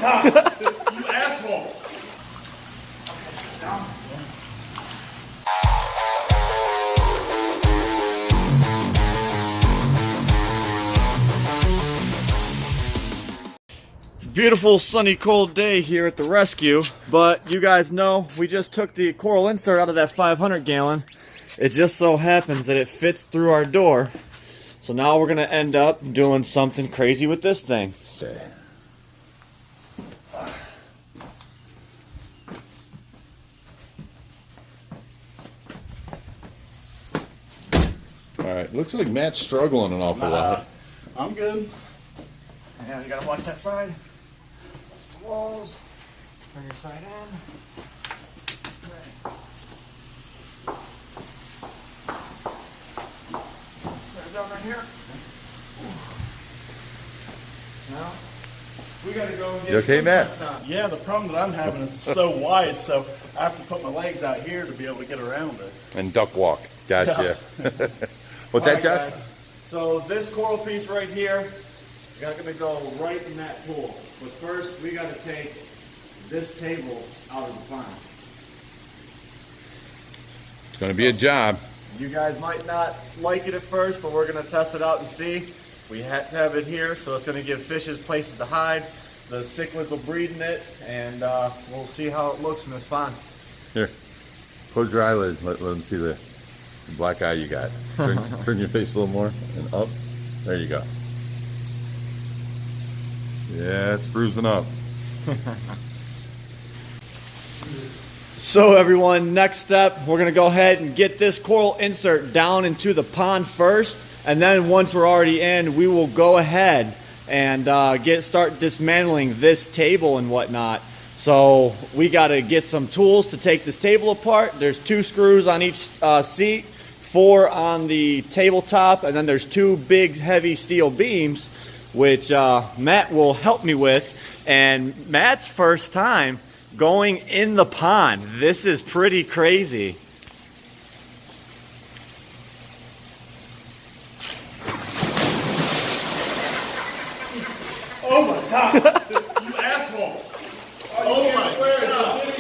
God! You asshole! Okay, sit down. Beautiful sunny cold day here at the rescue, but you guys know we just took the coral insert out of that 500 gallon. It just so happens that it fits through our door, so now we're gonna end up doing something crazy with this thing. Alright, looks like Matt's struggling an awful lot. I'm good. And you gotta watch that side. Watch the walls. Turn your side in. Set it down right here. Now, we gotta go and get You okay, Matt? Yeah, the problem that I'm having is it's so wide, so I have to put my legs out here to be able to get around it. And duck walk. Gotcha. What's that, Josh? Guys. So this coral piece right here is gonna go right in that pool. But first, we gotta take this table out of the pond. It's going to be a job. You guys might not like it at first, but we're gonna test it out and see. We have to have it here, so it's gonna give fishes places to hide. The cichlids will breed in it, and we'll see how it looks in this pond. Here, close your eyelids. Let them see the black eye you got. Turn your face a little more and up. There you go. Yeah, it's bruising up. So everyone, next step, we're gonna go ahead and get this coral insert down into the pond first, and then once we're already in, we will go ahead and start dismantling this table and whatnot. So we gotta get some tools to take this table apart. There's 2 screws on each seat, 4 on the tabletop, and then there's 2 big heavy steel beams, which Matt will help me with. And Matt's first time going in the pond. This is pretty crazy. Oh my God! You asshole! Oh my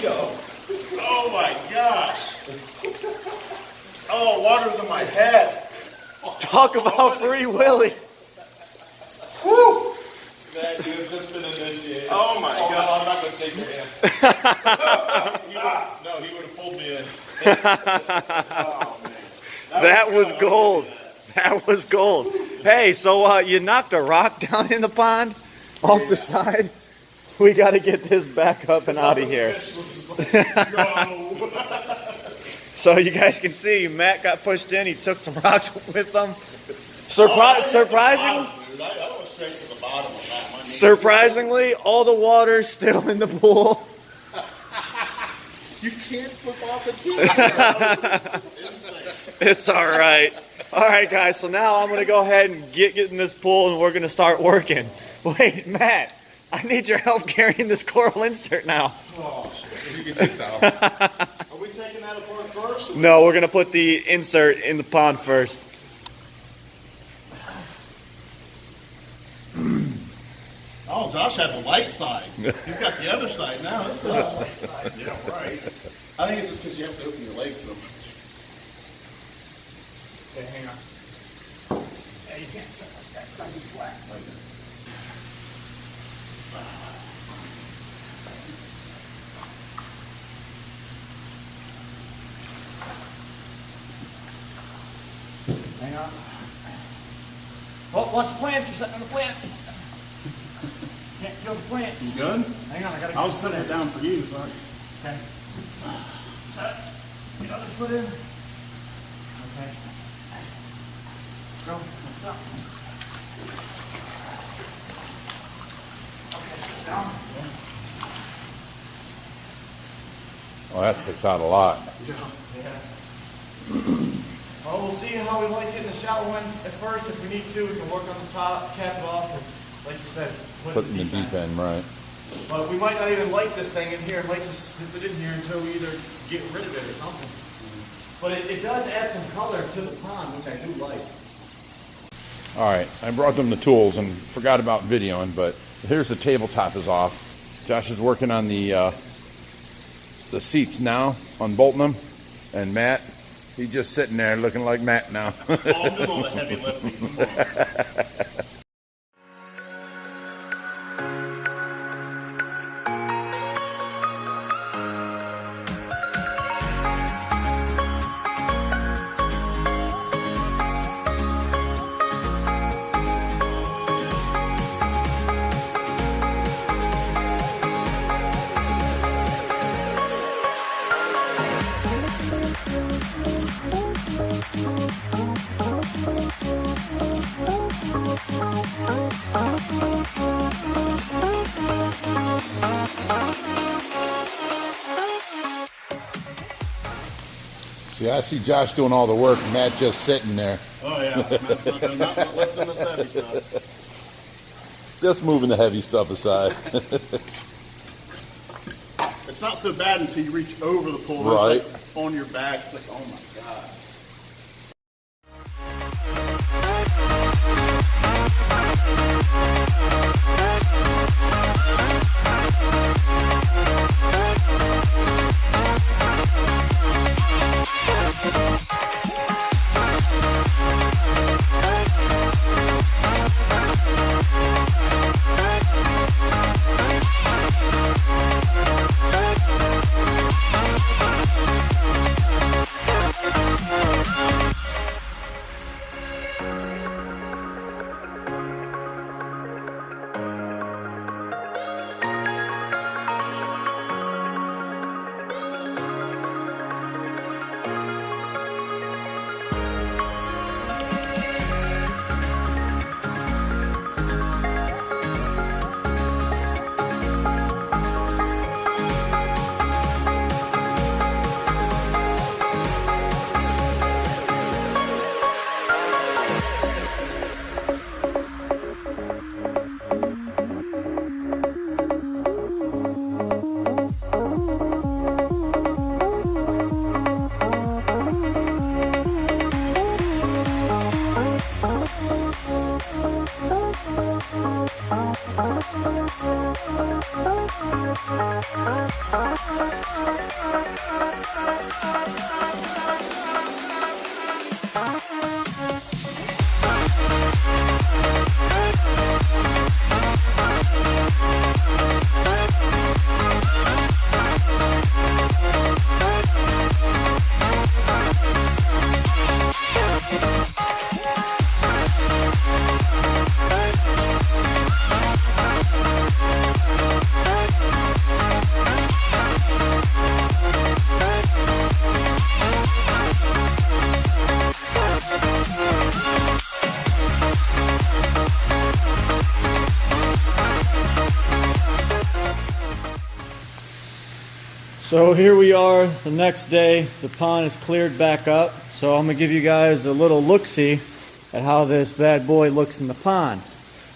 God! Oh my gosh! Oh, water's in my head. Talk about Free Willy. Woo! Matt, you have just been initiated. Oh my God. God. I'm not going to take your hand. He would have pulled me in. Oh man! That was gold. That was gold. Hey, so you knocked a rock down in the pond off the side. We got to get this back up and out of here. No. So you guys can see, Matt got pushed in. He took some rocks with him. Surprisingly, Dude, I went straight to the bottom of that. surprisingly, all the water's still in the pool. You can't flip off the camera. It's all right. All right, guys. So now I'm gonna go ahead and get in this pool, and we're gonna start working. Wait, Matt, I need your help carrying this coral insert now. Oh, shit. You can take towel. Are we taking that apart first? No, we're gonna put the insert in the pond first. Oh, Josh had the light side. He's got the other side now. This is the light side. Yeah, right. I think it's just because you have to open your legs so much. Okay, hang on. Yeah, you can't sit like that. It's gotta be flat. Hang on. Oh, watch the plants. You're sitting on the plants. Can't kill the plants. You good? Hang on, I gotta I was setting it down for you, sorry. Okay. Set. Get other foot in. Okay. Go. Lift up. Okay, sit down. Well, that sticks out a lot. Yeah. Well, we'll see how we like it in the shallow end at first. If we need to, we can work on the top, cap it off, or like you said, Put in the deep end, right. But we might not even like this thing in here and might just sit it in here until we either get rid of it or something. But it does add some color to the pond, which I do like. All right, I brought them the tools and forgot about videoing, but here's the tabletop is off. Josh is working on the seats now, unbolting them, and Matt, he's just sitting there looking like Matt now. Oh, I'm doing all the heavy lifting. Come on. See, I see Josh doing all the work, Matt just sitting there. Oh yeah, not lifting this heavy stuff. Just moving the heavy stuff aside. It's not so bad until you reach over the pole. Right. It's like on your back. It's like, oh my god. So here we are the next day. The pond is cleared back up. So I'm gonna give you guys a little look-see at how this bad boy looks in the pond.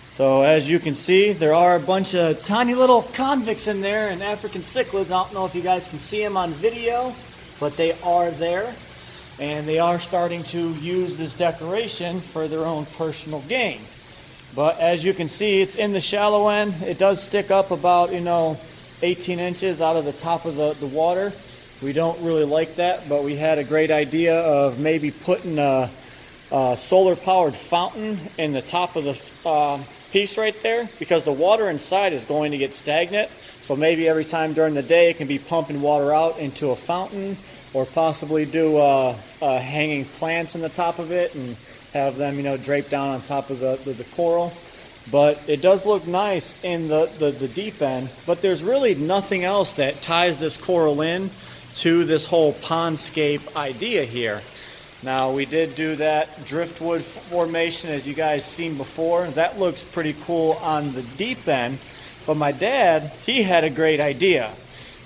So as you can see, there are a bunch of tiny little convicts in there and African cichlids. I don't know if you guys can see them on video, but they are there. And they are starting to use this decoration for their own personal gain. But as you can see, it's in the shallow end. It does stick up about, 18 inches out of the top of the water. We don't really like that, but we had a great idea of maybe putting a solar powered fountain in the top of the piece right there, because the water inside is going to get stagnant. So maybe every time during the day it can be pumping water out into a fountain, or possibly do hanging plants in the top of it and have them drape down on top of the coral. But it does look nice in the deep end, but there's really nothing else that ties this coral in to this whole pondscape idea here. Now, we did do that driftwood formation, as you guys seen before. That looks pretty cool on the deep end, but my dad, he had a great idea.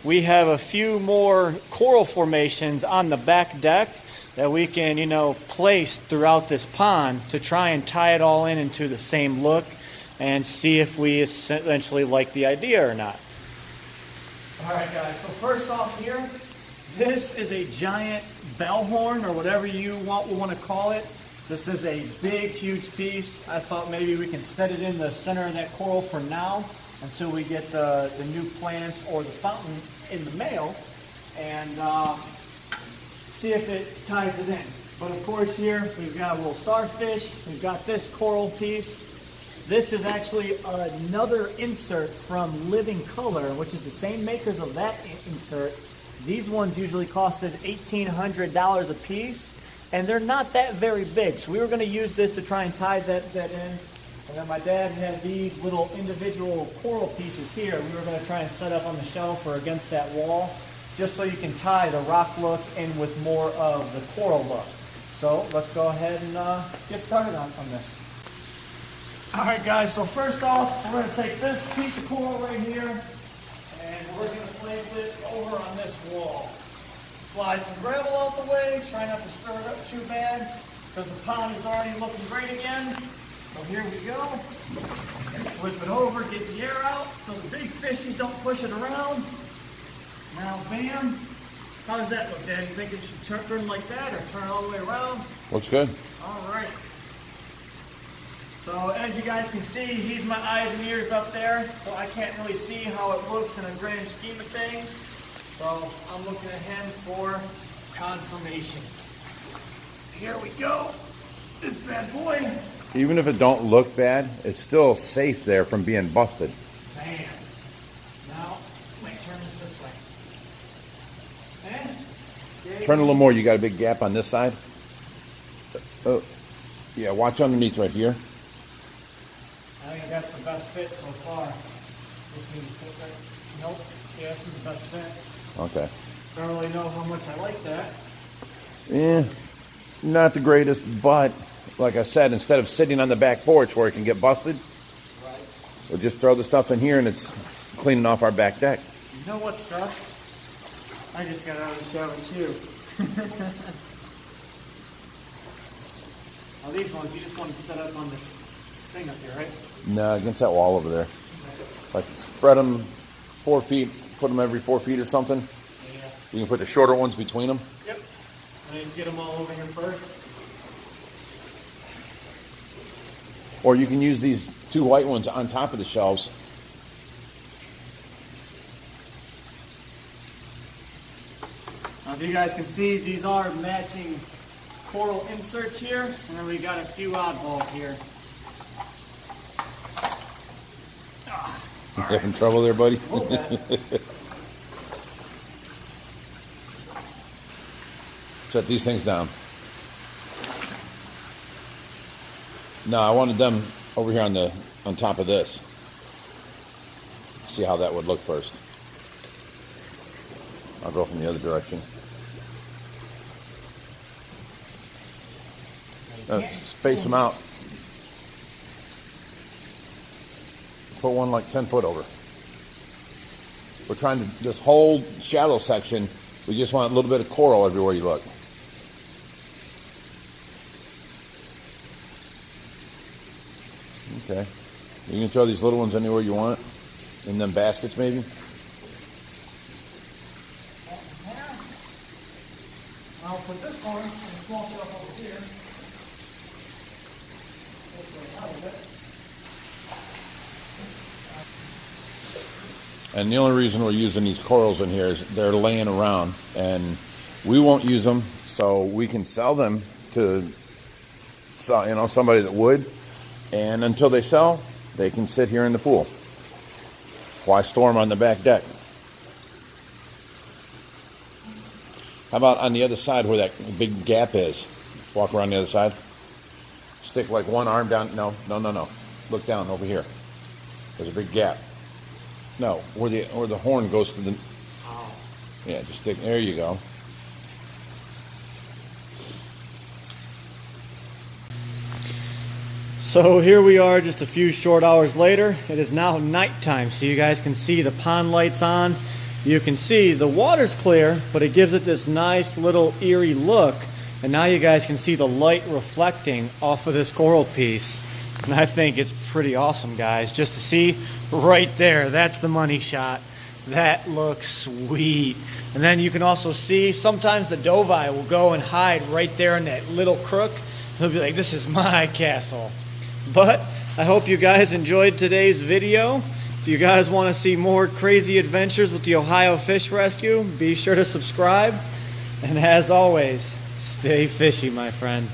We have a few more coral formations on the back deck that we can, place throughout this pond to try and tie it all in into the same look and see if we essentially like the idea or not. All right, guys, so first off here, this is a giant bellhorn, or whatever you want to call it. This is a big, huge piece. I thought maybe we can set it in the center of that coral for now. until we get the new plants or the fountain in the mail, and see if it ties it in. But of course here we've got a little starfish, we've got this coral piece. This is actually another insert from Living Color, which is the same makers of that insert. These ones usually costed $1,800 a piece, and they're not that very big. So we were going to use this to try and tie that in. And then my dad had these little individual coral pieces here. We were going to try and set up on the shelf or against that wall, just so you can tie the rock look in with more of the coral look. So let's go ahead and get started on this. All right, guys, so first off, we're going to take this piece of coral right here, and we're going to place it over on this wall. Slide some gravel out the way, try not to stir it up too bad, because the pond is already looking great again. So here we go. Flip it over, get the air out, so the big fishies don't push it around. Now, bam. How does that look, Dad? You think it should turn like that, or turn all the way around? Looks good. All right. So as you guys can see, he's my eyes and ears up there, so I can't really see how it looks in a grand scheme of things. So I'm looking at him for confirmation. Here we go. This bad boy. Even if it don't look bad, it's still safe there from being busted. Bam. Now, wait, turn this way. And Turn a little more. You got a big gap on this side. Oh, yeah. Watch underneath right here. I think that's the best fit so far. This needs to fit right. Nope. Yeah, this is the best fit. Okay. Don't really know how much I like that. Yeah, not the greatest, but like I said, instead of sitting on the back porch where it can get busted, Right. we'll just throw the stuff in here and it's cleaning off our back deck. You know what sucks? I just got out of the shower too. Oh, these ones, you just want to set up on this thing up here, right? No, against that wall over there. Like spread them 4 feet, put them every 4 feet or something. Yeah. You can put the shorter ones between them. Yep. And then get them all over here first. Or you can use these 2 white ones on top of the shelves. Now, if you guys can see, these are matching coral inserts here, and then we got a few oddballs here. You having trouble there, buddy? A little bit. Set these things down. No, I wanted them over here on top of this. See how that would look first. I'll go from the other direction. Space them out. Put one like 10 foot over. We're trying to, this whole shallow section, we just want a little bit of coral everywhere you look. Okay. You can throw these little ones anywhere you want. In them baskets maybe. I'll put this one in a small shelf over here. This way out of it. And the only reason we're using these corals in here is they're laying around and we won't use them, so we can sell them to somebody that would, and until they sell, they can sit here in the pool. Why store them on the back deck? How about on the other side where that big gap is? Walk around the other side. Stick like one arm down. No. Look down over here. There's a big gap. No, where the horn goes to the. Oh. Yeah, just stick. There you go. So here we are just a few short hours later. It is now nighttime, so you guys can see the pond lights on. You can see the water's clear, but it gives it this nice little eerie look. And now you guys can see the light reflecting off of this coral piece. And I think it's pretty awesome, guys, just to see right there. That's the money shot. That looks sweet. And then you can also see sometimes the doveye will go and hide right there in that little crook. He'll be like, this is my castle. But I hope you guys enjoyed today's video. If you guys want to see more crazy adventures with the Ohio Fish Rescue, be sure to subscribe. And as always, stay fishy, my friend.